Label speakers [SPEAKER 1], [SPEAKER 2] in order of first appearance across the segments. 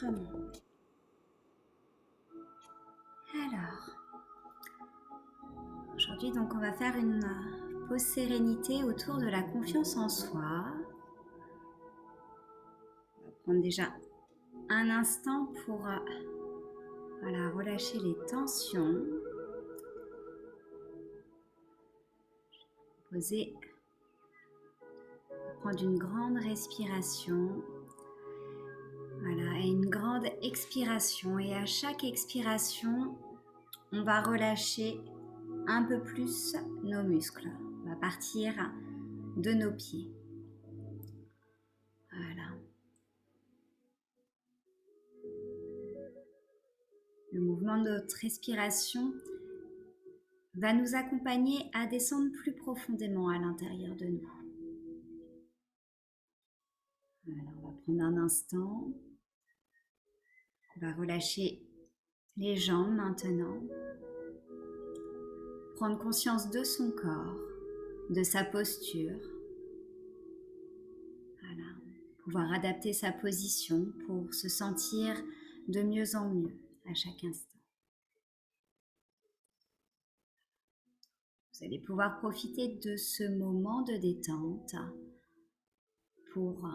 [SPEAKER 1] Alors, aujourd'hui, donc, on va faire une pause sérénité autour de la confiance en soi. On va prendre déjà un instant pour relâcher les tensions. Poser, prendre une grande respiration. Voilà, et une grande expiration. Et à chaque expiration, on va relâcher un peu plus nos muscles. On va partir de nos pieds. Voilà. Le mouvement de notre respiration va nous accompagner à descendre plus profondément à l'intérieur de nous. Alors, on va prendre un instant. On va relâcher les jambes maintenant. Prendre conscience de son corps, de sa posture. Voilà. Pouvoir adapter sa position pour se sentir de mieux en mieux à chaque instant. Vous allez pouvoir profiter de ce moment de détente pour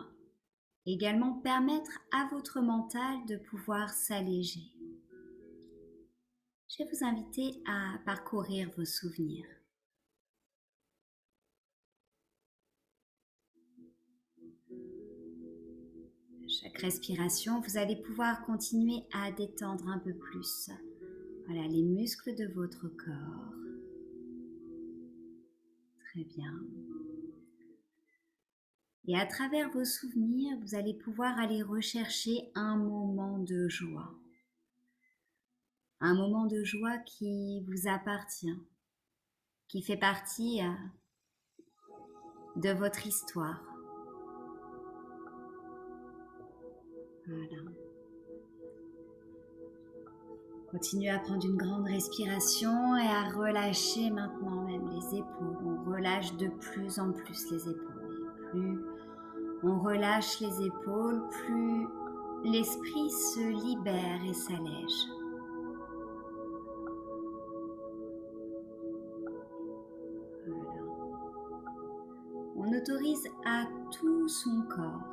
[SPEAKER 1] également permettre à votre mental de pouvoir s'alléger. Je vais vous inviter à parcourir vos souvenirs. À chaque respiration, vous allez pouvoir continuer à détendre un peu plus. Voilà, les muscles de votre corps. Très bien. Et à travers vos souvenirs, vous allez pouvoir aller rechercher un moment de joie. Un moment de joie qui vous appartient, qui fait partie de votre histoire. Voilà. Continuez à prendre une grande respiration et à relâcher maintenant même les épaules. On relâche de plus en plus les épaules. Et plus on relâche les épaules, plus l'esprit se libère et s'allège. Voilà. On autorise à tout son corps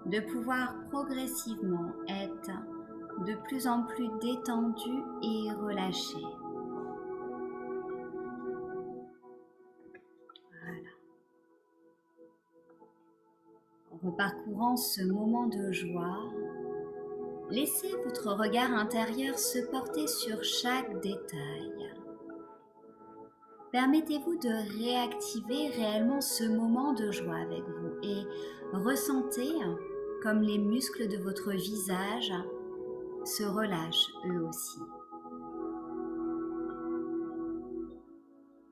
[SPEAKER 1] de pouvoir progressivement être de plus en plus détendu et relâché. Voilà. En reparcourant ce moment de joie, laissez votre regard intérieur se porter sur chaque détail. Permettez-vous de réactiver réellement ce moment de joie avec vous et ressentez comme les muscles de votre visage se relâchent eux aussi.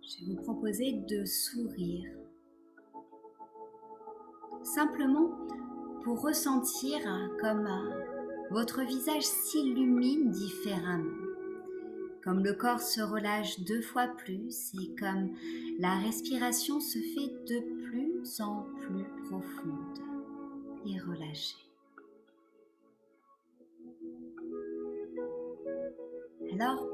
[SPEAKER 1] Je vais vous proposer de sourire, simplement pour ressentir comme votre visage s'illumine différemment, comme le corps se relâche 2 fois plus et comme la respiration se fait de plus en plus profonde et relâchée. Alors,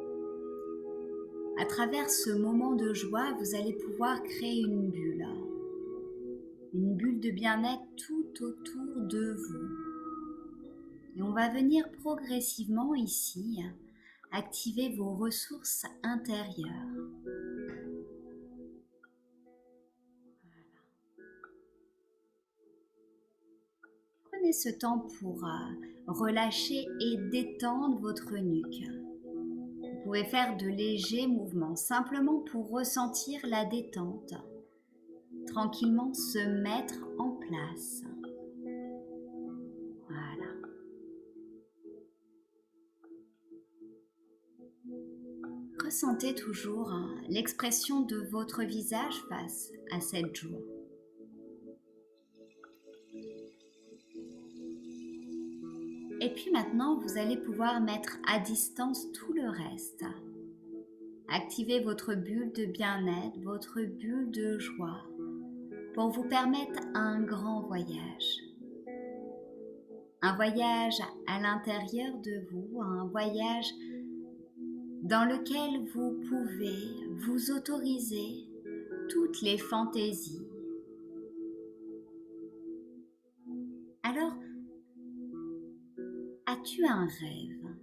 [SPEAKER 1] à travers ce moment de joie, vous allez pouvoir créer une bulle de bien-être tout autour de vous. Et on va venir progressivement ici activer vos ressources intérieures. Voilà. Prenez ce temps pour relâcher et détendre votre nuque. Vous pouvez faire de légers mouvements simplement pour ressentir la détente, tranquillement se mettre en place. Voilà. Ressentez toujours l'expression de votre visage face à cette joie. Et puis maintenant, vous allez pouvoir mettre à distance tout le reste. Activez votre bulle de bien-être, votre bulle de joie, pour vous permettre un grand voyage. un voyage à l'intérieur de vous, un voyage dans lequel vous pouvez vous autoriser toutes les fantaisies. Alors, as-tu un rêve?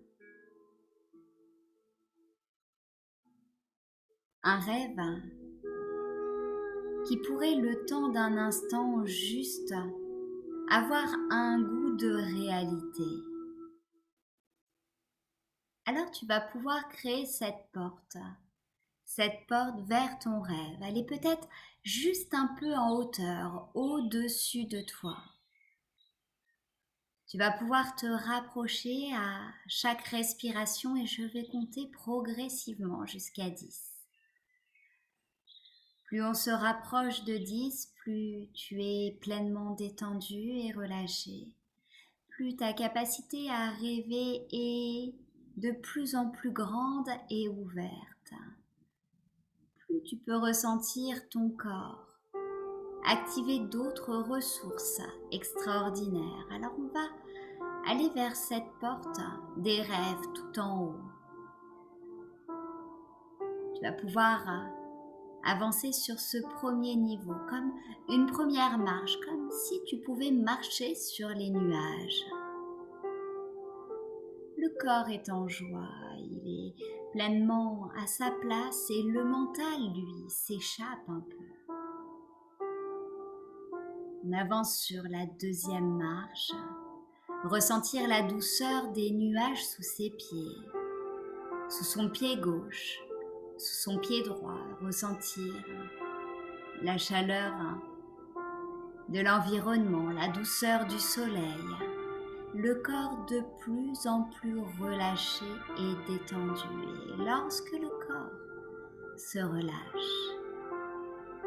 [SPEAKER 1] Un rêve qui pourrait le temps d'un instant juste avoir un goût de réalité. Alors tu vas pouvoir créer cette porte vers ton rêve. Elle est peut-être juste un peu en hauteur, au-dessus de toi. Tu vas pouvoir te rapprocher à chaque respiration et je vais compter progressivement jusqu'à 10. Plus on se rapproche de 10, plus tu es pleinement détendu et relâché. Plus ta capacité à rêver est de plus en plus grande et ouverte. Plus tu peux ressentir ton corps, activer d'autres ressources extraordinaires. Alors on va aller vers cette porte des rêves tout en haut. Tu vas pouvoir avancer sur ce premier niveau, comme une première marche, comme si tu pouvais marcher sur les nuages. Le corps est en joie, il est pleinement à sa place et le mental, lui, s'échappe un peu. On avance sur la deuxième marche, ressentir la douceur des nuages sous ses pieds, sous son pied gauche, sous son pied droit, ressentir la chaleur de l'environnement, la douceur du soleil, le corps de plus en plus relâché et détendu. Et lorsque le corps se relâche,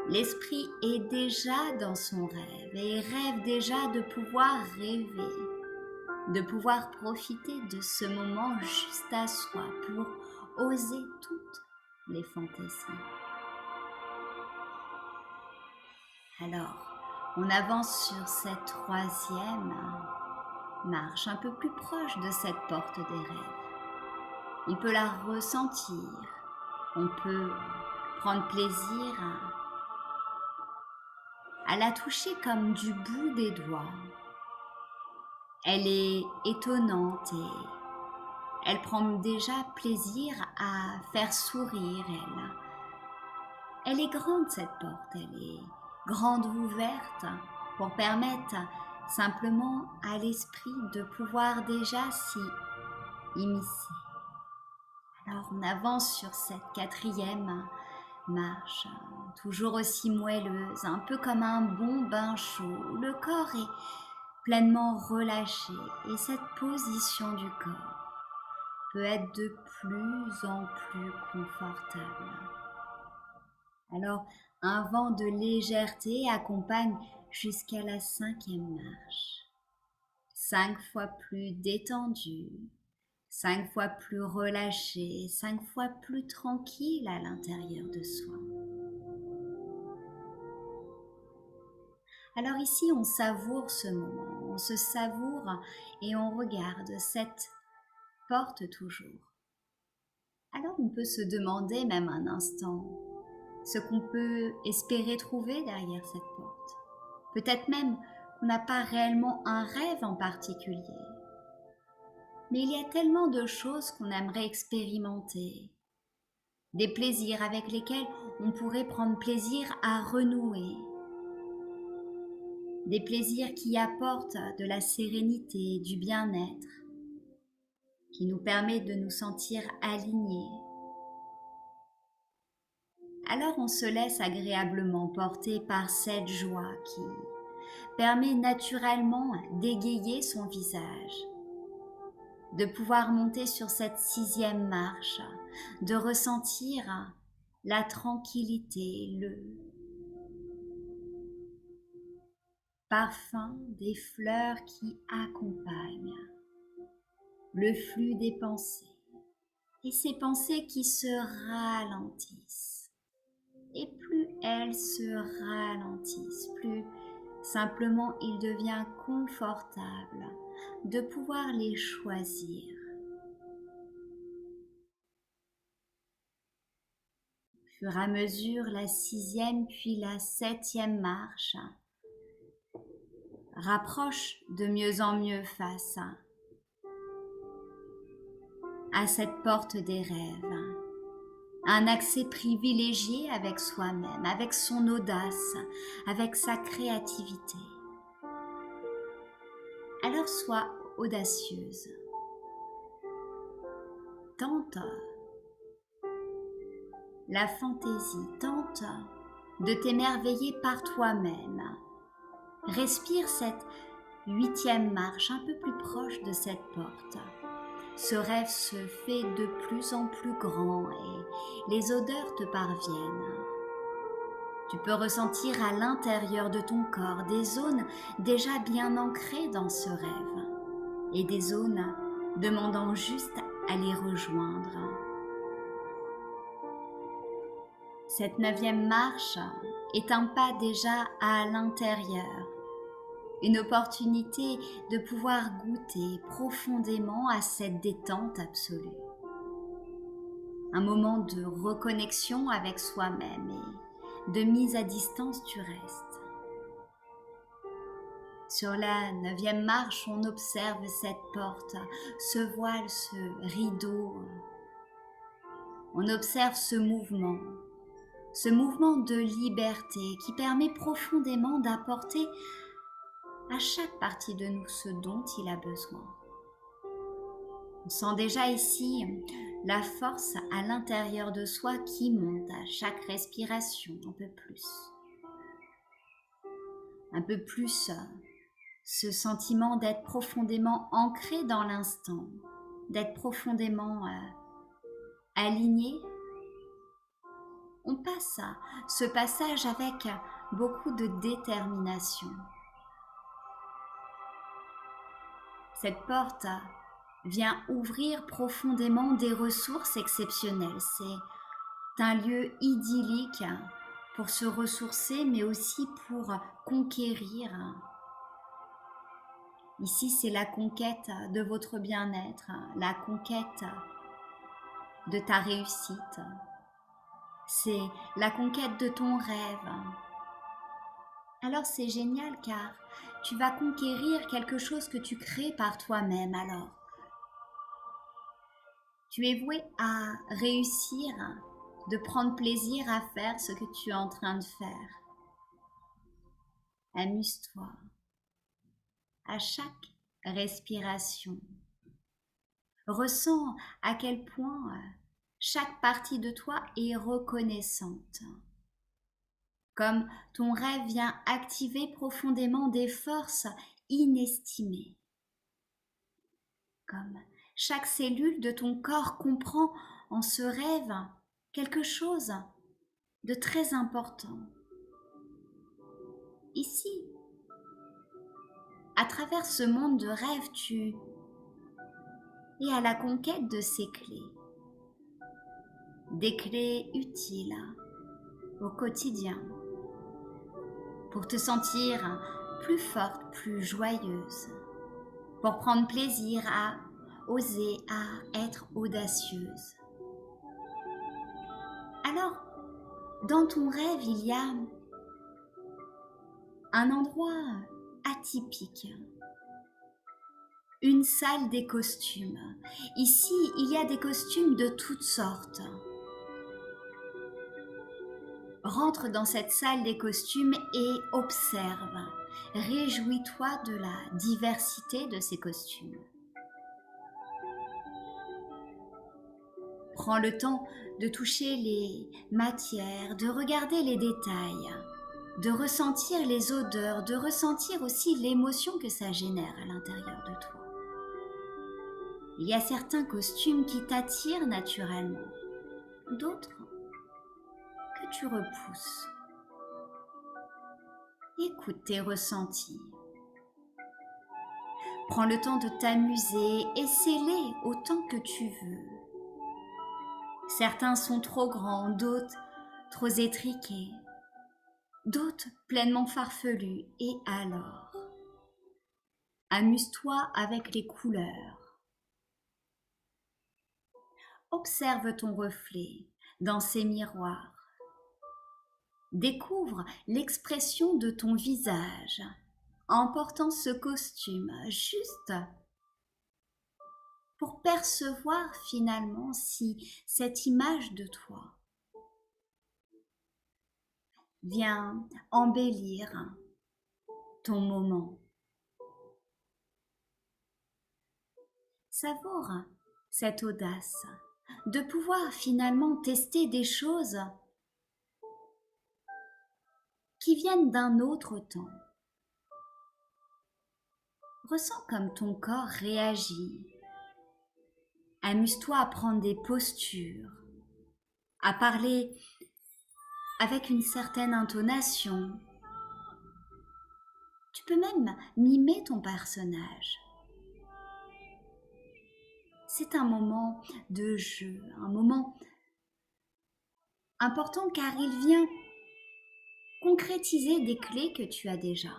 [SPEAKER 1] l'esprit est déjà dans son rêve et rêve déjà de pouvoir rêver, de pouvoir profiter de ce moment juste à soi pour oser toutes les fantaisies. Alors, on avance sur cette troisième marche, un peu plus proche de cette porte des rêves. On peut la ressentir, on peut prendre plaisir à la toucher comme du bout des doigts. Elle est étonnante et elle prend déjà plaisir à faire sourire. Elle est grande cette porte, elle est grande ouverte pour permettre simplement à l'esprit de pouvoir déjà s'y immiscer. Alors on avance sur cette quatrième marche, toujours aussi moelleuse, un peu comme un bon bain chaud. Le corps est pleinement relâché et cette position du corps peut être de plus en plus confortable. Alors un vent de légèreté accompagne jusqu'à la cinquième marche. 5 fois plus détendu, 5 fois plus relâché, 5 fois plus tranquille à l'intérieur de soi. Alors ici, on savoure ce moment, on se savoure et on regarde cette porte toujours. Alors on peut se demander même un instant ce qu'on peut espérer trouver derrière cette porte. Peut-être même qu'on n'a pas réellement un rêve en particulier. Mais il y a tellement de choses qu'on aimerait expérimenter, des plaisirs avec lesquels on pourrait prendre plaisir à renouer, des plaisirs qui apportent de la sérénité, du bien-être, qui nous permet de nous sentir alignés. Alors on se laisse agréablement porter par cette joie qui permet naturellement d'égayer son visage, de pouvoir monter sur cette sixième marche, de ressentir la tranquillité, le parfum des fleurs qui accompagnent le flux des pensées et ces pensées qui se ralentissent. Et plus elles se ralentissent, plus simplement il devient confortable, de pouvoir les choisir. Au fur et à mesure, la 6e puis la 7e marche rapproche de mieux en mieux face à cette porte des rêves. Un accès privilégié avec soi-même, avec son audace, avec sa créativité. Alors sois audacieuse. Tente la fantaisie, tente de t'émerveiller par toi-même. Respire cette 8e marche un peu plus proche de cette porte. Ce rêve se fait de plus en plus grand et les odeurs te parviennent. Tu peux ressentir à l'intérieur de ton corps des zones déjà bien ancrées dans ce rêve et des zones demandant juste à les rejoindre. Cette 9e marche est un pas déjà à l'intérieur, une opportunité de pouvoir goûter profondément à cette détente absolue. Un moment de reconnexion avec soi-même et de mise à distance du reste. Sur la 9e marche, on observe cette porte, ce voile, ce rideau. On observe ce mouvement de liberté qui permet profondément d'apporter à chaque partie de nous ce dont il a besoin. On sent déjà ici la force à l'intérieur de soi qui monte à chaque respiration un peu plus. Un peu plus ce sentiment d'être profondément ancré dans l'instant, d'être profondément aligné. On passe ce passage avec beaucoup de détermination. Cette porte vient ouvrir profondément des ressources exceptionnelles. C'est un lieu idyllique pour se ressourcer, mais aussi pour conquérir. Ici, c'est la conquête de votre bien-être, la conquête de ta réussite. C'est la conquête de ton rêve. Alors c'est génial car tu vas conquérir quelque chose que tu crées par toi-même alors. Tu es voué à réussir, de prendre plaisir à faire ce que tu es en train de faire. Amuse-toi à chaque respiration. Ressens à quel point chaque partie de toi est reconnaissante. Comme ton rêve vient activer profondément des forces inestimées. Comme chaque cellule de ton corps comprend en ce rêve quelque chose de très important. Ici, à travers ce monde de rêve, tu es à la conquête de ces clés. Des clés utiles au quotidien pour te sentir plus forte, plus joyeuse, pour prendre plaisir à oser, à être audacieuse. Alors, dans ton rêve, il y a un endroit atypique, une salle des costumes. Ici, il y a des costumes de toutes sortes. Rentre dans cette salle des costumes et observe. Réjouis-toi de la diversité de ces costumes. Prends le temps de toucher les matières, de regarder les détails, de ressentir les odeurs, de ressentir aussi l'émotion que ça génère à l'intérieur de toi. Il y a certains costumes qui t'attirent naturellement, d'autres que tu repousses. Écoute tes ressentis. Prends le temps de t'amuser, essaie-les autant que tu veux. Certains sont trop grands, d'autres trop étriqués, d'autres pleinement farfelus. Et alors, Amuse-toi avec les couleurs. Observe ton reflet dans ces miroirs. Découvre l'expression de ton visage en portant ce costume, juste pour percevoir finalement si cette image de toi vient embellir ton moment. Savoure cette audace de pouvoir finalement tester des choses qui viennent d'un autre temps. Ressens comme ton corps réagit. Amuse-toi à prendre des postures, à parler avec une certaine intonation. Tu peux même mimer ton personnage. C'est un moment de jeu, un moment important car il vient concrétiser des clés que tu as déjà.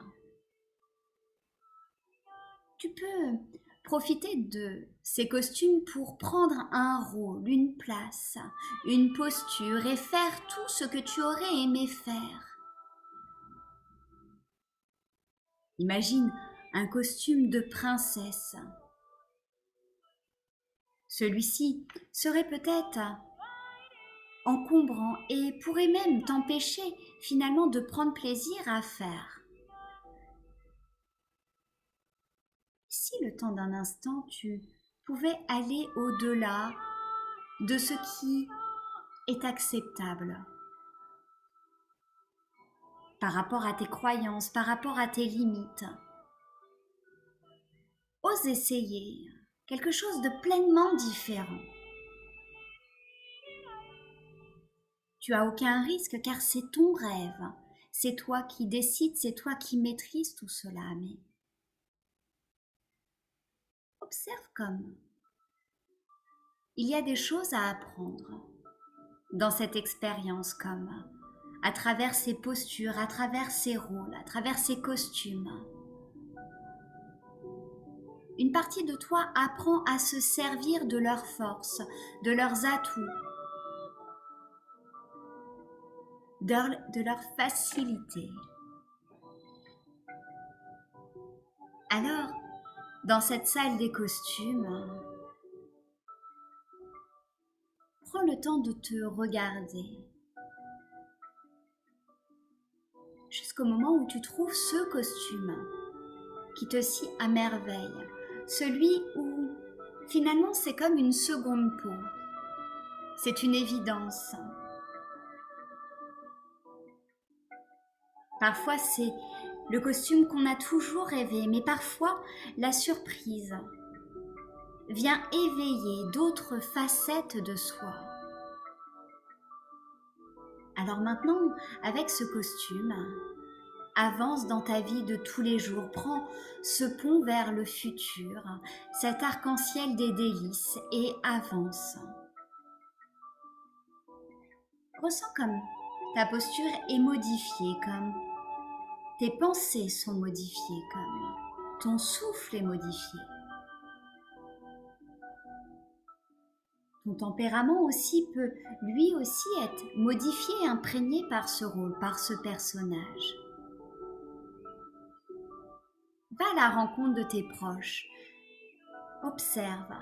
[SPEAKER 1] Tu peux profiter de ces costumes pour prendre un rôle, une place, une posture et faire tout ce que tu aurais aimé faire. Imagine un costume de princesse. Celui-ci serait peut-être encombrant et pourrait même t'empêcher finalement de prendre plaisir à faire. Si le temps d'un instant tu pouvais aller au-delà de ce qui est acceptable par rapport à tes croyances, par rapport à tes limites, ose essayer quelque chose de pleinement différent. Tu as aucun risque car c'est ton rêve, c'est toi qui décides, c'est toi qui maîtrises tout cela, mais observe comme il y a des choses à apprendre dans cette expérience, comme à travers ces postures, à travers ces rôles, à travers ces costumes. Une partie de toi apprend à se servir de leurs forces, de leurs atouts, de leur facilité. Alors, dans cette salle des costumes, prends le temps de te regarder jusqu'au moment où tu trouves ce costume qui te scie à merveille, celui où finalement c'est comme une seconde peau, c'est une évidence. Parfois c'est le costume qu'on a toujours rêvé, mais parfois la surprise vient éveiller d'autres facettes de soi. Alors maintenant, avec ce costume, avance dans ta vie de tous les jours, prends ce pont vers le futur, cet arc-en-ciel des délices et avance. Ressens comme ta posture est modifiée, comme tes pensées sont modifiées, comme ton souffle est modifié. Ton tempérament aussi peut lui aussi être modifié, imprégné par ce rôle, par ce personnage. Va à la rencontre de tes proches. Observe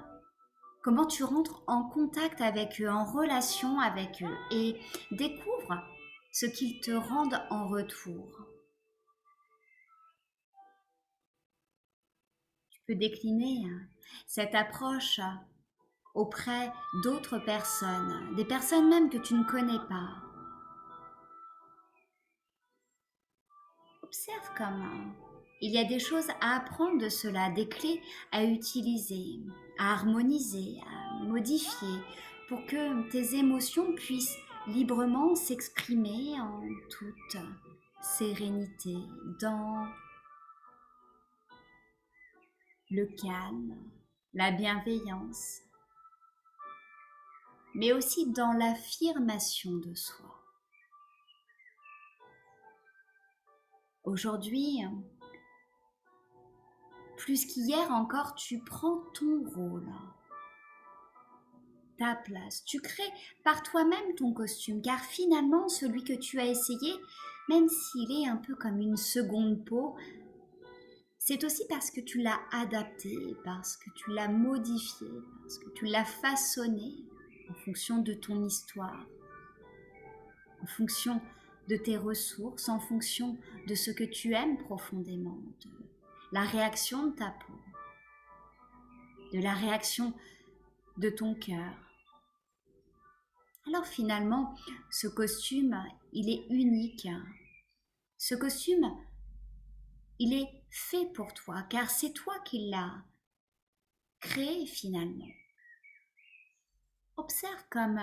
[SPEAKER 1] comment tu rentres en contact avec eux, en relation avec eux et découvre ce qu'ils te rendent en retour. Tu peux décliner cette approche auprès d'autres personnes, des personnes même que tu ne connais pas. Observe comment il y a des choses à apprendre de cela, des clés à utiliser, à harmoniser, à modifier pour que tes émotions puissent librement s'exprimer en toute sérénité, dans le calme, la bienveillance, mais aussi dans l'affirmation de soi. Aujourd'hui, plus qu'hier encore, tu prends ton rôle, ta place. Tu crées par toi-même ton costume, car finalement, celui que tu as essayé, même s'il est un peu comme une seconde peau, c'est aussi parce que tu l'as adapté, parce que tu l'as modifié, parce que tu l'as façonné en fonction de ton histoire, en fonction de tes ressources, en fonction de ce que tu aimes profondément, de la réaction de ta peau, de la réaction de ton cœur. Alors finalement, ce costume, il est unique. Ce costume, il est fait pour toi, car c'est toi qui l'as créé finalement. Observe comme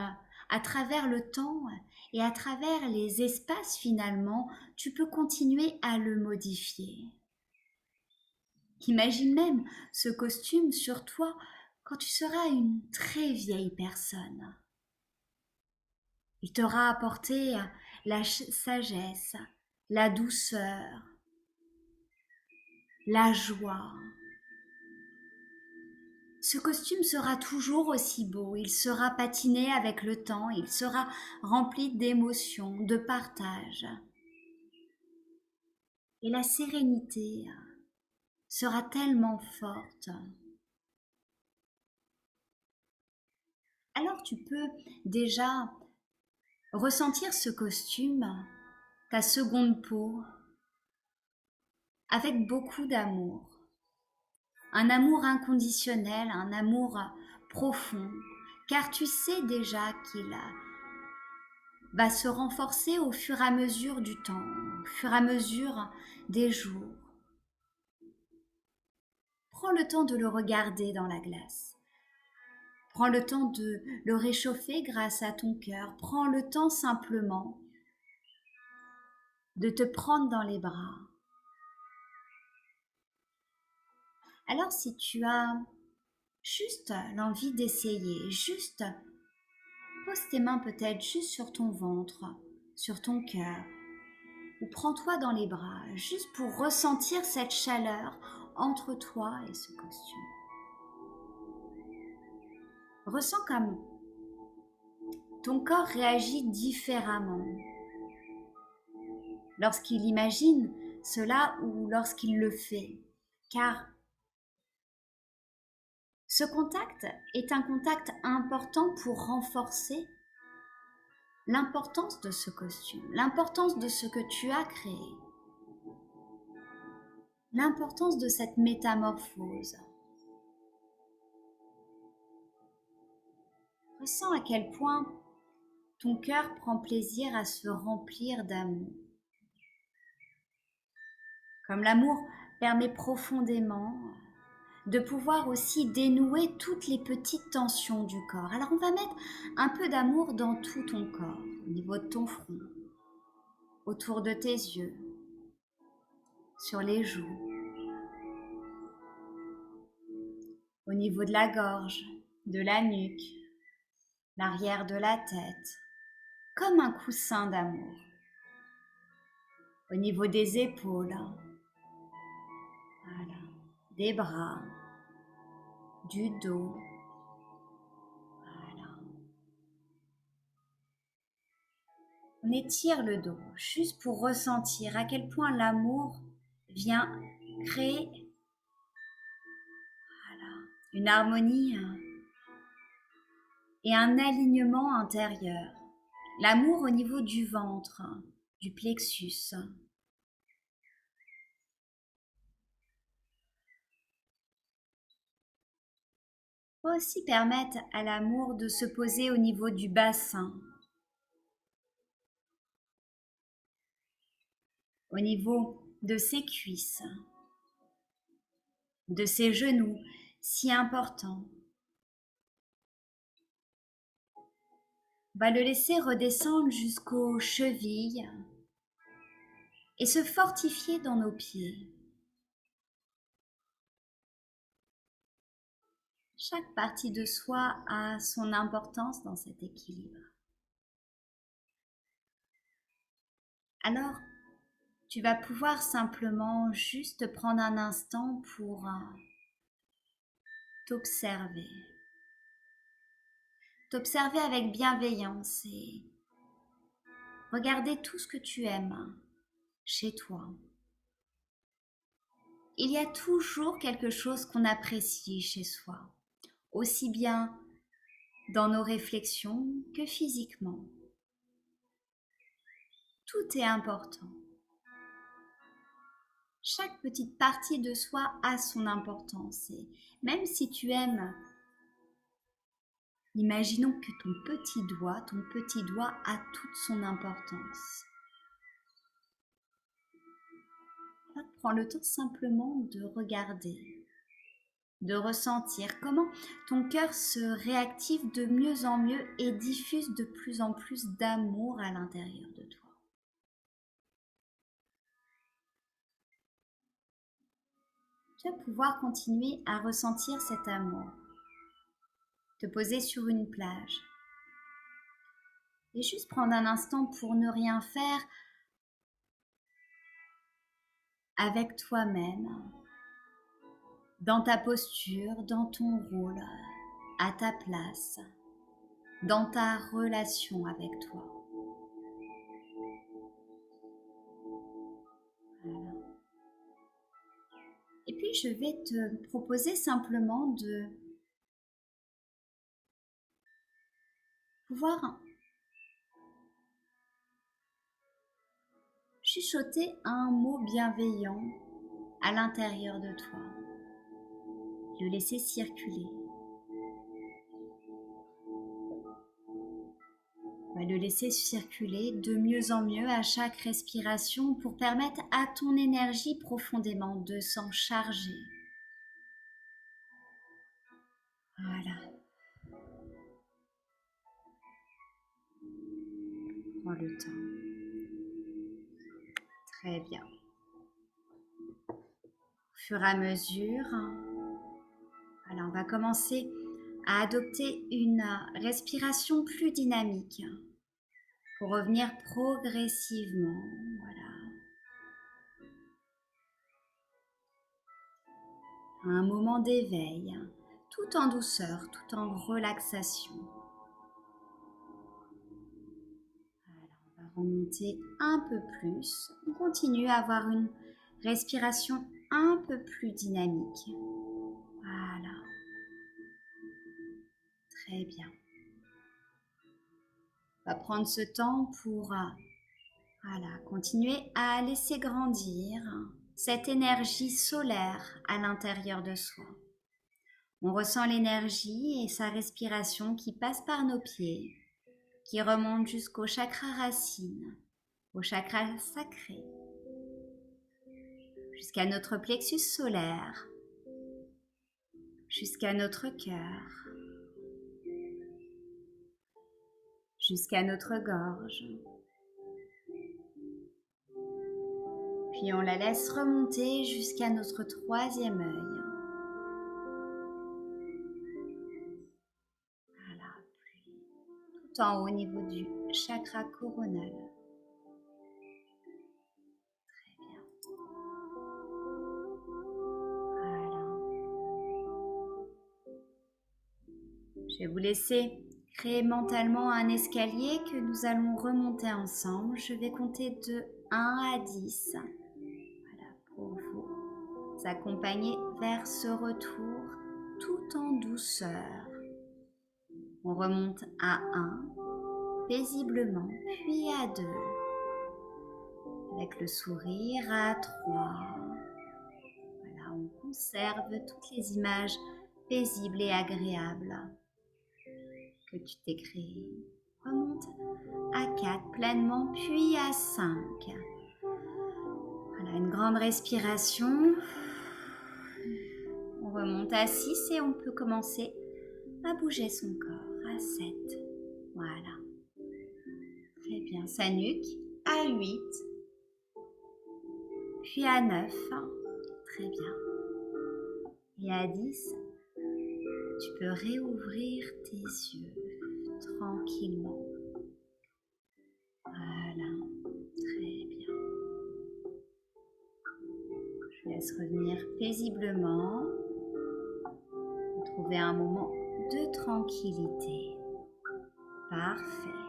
[SPEAKER 1] à travers le temps et à travers les espaces finalement, tu peux continuer à le modifier. Imagine même ce costume sur toi quand tu seras une très vieille personne. Il t'aura apporté la sagesse, la douceur, la joie. Ce costume sera toujours aussi beau, il sera patiné avec le temps, il sera rempli d'émotions, de partage. Et la sérénité sera tellement forte. Alors tu peux déjà ressentir ce costume, ta seconde peau, avec beaucoup d'amour. Un amour inconditionnel, un amour profond, car tu sais déjà qu'il va se renforcer au fur et à mesure du temps, au fur et à mesure des jours. Prends le temps de le regarder dans la glace. Prends le temps de le réchauffer grâce à ton cœur. Prends le temps simplement de te prendre dans les bras. Alors si tu as juste l'envie d'essayer, juste pose tes mains peut-être juste sur ton ventre, sur ton cœur, ou prends-toi dans les bras, juste pour ressentir cette chaleur entre toi et ce costume. Ressens comme ton corps réagit différemment lorsqu'il imagine cela ou lorsqu'il le fait, car ce contact est un contact important pour renforcer l'importance de ce costume, l'importance de ce que tu as créé, l'importance de cette métamorphose. Ressens à quel point ton cœur prend plaisir à se remplir d'amour. Comme l'amour permet profondément de pouvoir aussi dénouer toutes les petites tensions du corps. Alors on va mettre un peu d'amour dans tout ton corps, au niveau de ton front, autour de tes yeux, sur les joues, au niveau de la gorge, de la nuque, l'arrière de la tête, comme un coussin d'amour. Au niveau des épaules, voilà, des bras, du dos, voilà. On étire le dos, juste pour ressentir à quel point l'amour vient créer une harmonie et un alignement intérieur. L'amour au niveau du ventre, du plexus. Peut aussi permettre à l'amour de se poser au niveau du bassin, au niveau de ses cuisses, de ses genoux, si importants. On va le laisser redescendre jusqu'aux chevilles et se fortifier dans nos pieds. Chaque partie de soi a son importance dans cet équilibre. Alors, Tu vas pouvoir simplement juste prendre un instant pour t'observer. T'observer avec bienveillance et regarder tout ce que tu aimes chez toi. Il y a toujours quelque chose qu'on apprécie chez soi, aussi bien dans nos réflexions que physiquement. Tout est important. Chaque petite partie de soi a son importance. Et même si tu aimes, imaginons que ton petit doigt a toute son importance. Prends le temps simplement de regarder, de ressentir comment ton cœur se réactive de mieux en mieux et diffuse de plus en plus d'amour à l'intérieur de toi. Tu vas pouvoir continuer à ressentir cet amour. Te poser sur une plage et juste prendre un instant pour ne rien faire avec toi-même, dans ta posture, dans ton rôle, à ta place, dans ta relation avec toi. Voilà. Et puis je vais te proposer simplement de pouvoir chuchoter un mot bienveillant à l'intérieur de toi. Le laisser circuler. On va le laisser circuler de mieux en mieux à chaque respiration pour permettre à ton énergie profondément de s'en charger. Voilà. Prends le temps. Très bien. Au fur et à mesure, voilà, on va commencer à adopter une respiration plus dynamique pour revenir progressivement, voilà, à un moment d'éveil, tout en douceur, tout en relaxation. Voilà, on va remonter un peu plus. On continue à avoir une respiration un peu plus dynamique. Voilà. Très bien. On va prendre ce temps pour voilà, continuer à laisser grandir cette énergie solaire à l'intérieur de soi. On ressent l'énergie et sa respiration qui passe par nos pieds, qui remonte jusqu'au chakra racine, au chakra sacré, jusqu'à notre plexus solaire, jusqu'à notre cœur, jusqu'à notre gorge. Puis on la laisse remonter jusqu'à notre troisième œil. Voilà, puis tout en haut au niveau du chakra coronal. Très bien. Voilà. Je vais vous laisser créer mentalement un escalier que nous allons remonter ensemble. Je vais compter de 1 à 10. Voilà, pour vous accompagner vers ce retour tout en douceur. On remonte à 1, paisiblement, puis à 2, avec le sourire à 3. Voilà, on conserve toutes les images paisibles et agréables que tu t'es créées. Remonte à 4 pleinement, puis à 5. Voilà, une grande respiration. On remonte à 6 et on peut commencer à bouger son corps à 7. Voilà. Très bien. Sa nuque à 8. Puis à 9. Très bien. Et à 10, tu peux réouvrir tes yeux tranquillement. Voilà. Très bien. laisse revenir paisiblement. Trouvez un moment de tranquillité. Parfait.